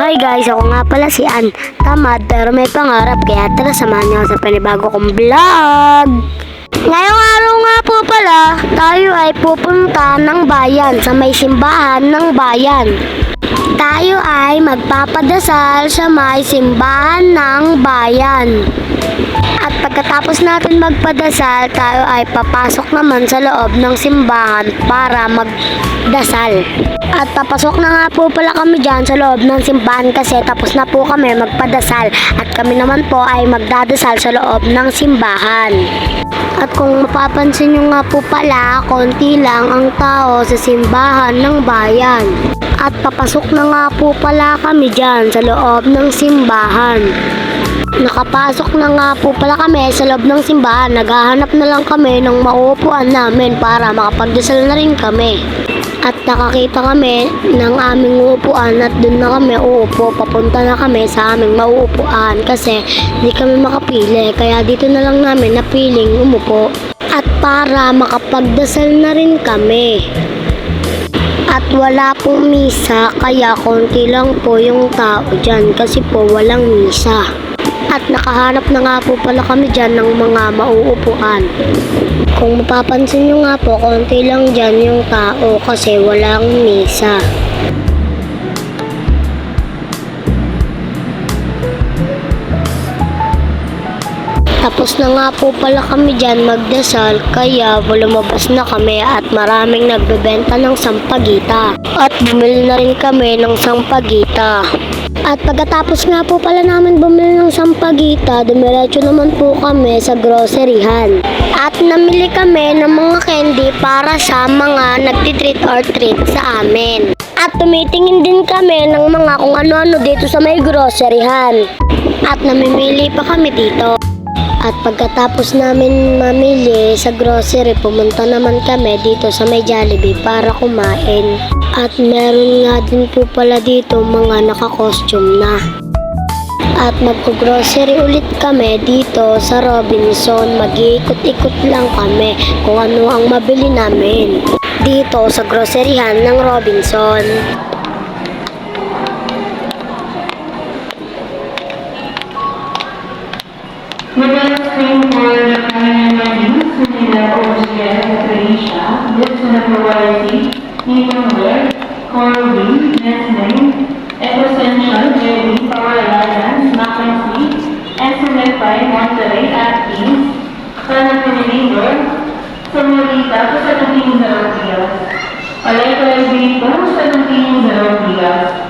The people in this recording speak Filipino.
Hi guys, ako nga pala si Ann. Tamad pero may pangarap, kaya tara samahan niyo ako sa panibago kong vlog. Ngayong araw nga po pala, tayo ay pupunta ng bayan sa may simbahan ng bayan. Tayo ay magpapadasal sa may simbahan ng bayan. At pagkatapos natin magpadasal, tayo ay papasok naman sa loob ng simbahan para magdasal. At papasok na nga po pala kami dyan sa loob ng simbahan kasi tapos na po kami magpadasal. At kami naman po ay magdadasal sa loob ng simbahan. At kung mapapansin nyo nga po pala, konti lang ang tao sa simbahan ng bayan. At papasok na nga po pala kami dyan sa loob ng simbahan. Nakapasok na nga po pala kami sa loob ng simbahan. Naghahanap na lang kami ng mauupuan namin para makapagdasal na rin kami. At nakakita kami ng aming uupuan at dun na kami uupo. Papunta na kami sa aming mauupuan kasi hindi kami makapili. Kaya dito na lang namin napiling umupo. At para makapagdasal na rin kami. At wala pong misa kaya konti lang po yung tao dyan kasi po walang misa. At nakahanap na nga po pala kami dyan ng mga mauupuan. Kung mapapansin nyo nga po, konti lang dyan yung tao kasi walang misa. Tapos na nga po pala kami dyan magdasal kaya lumabas na kami at maraming nagbebenta ng sampagita. At bumili na rin kami ng sampagita. At pagkatapos nga po pala namin bumili ng sampagita, dumiretso naman po kami sa groceryhan. At namili kami ng mga candy para sa mga nagtitreat or treat sa amin. At tumitingin din kami ng mga kung ano-ano dito sa may groceryhan. At namimili pa kami dito. At pagkatapos namin mamili sa grocery, pumunta naman kami dito sa may Jollibee para kumain. At meron nga din po pala dito mga naka-costume na. At magko-grocery ulit kami dito sa Robinson. Mag-iikot-ikot lang kami kung ano ang mabili namin dito sa groceryhan ng Robinson. With the screen for the Canadian News, Manila, OGL, Croatia, Lisbon, Variety, Evenware, Corby, Nestle, Essential, Jelly, Power Alliance, Mac and Sweet, SMFI, Monterey, Atkins, Sana Pinilinger, Samarita, sa Nating Zarobiyas, Aleko Elvito, sa Nating Zarobiyas.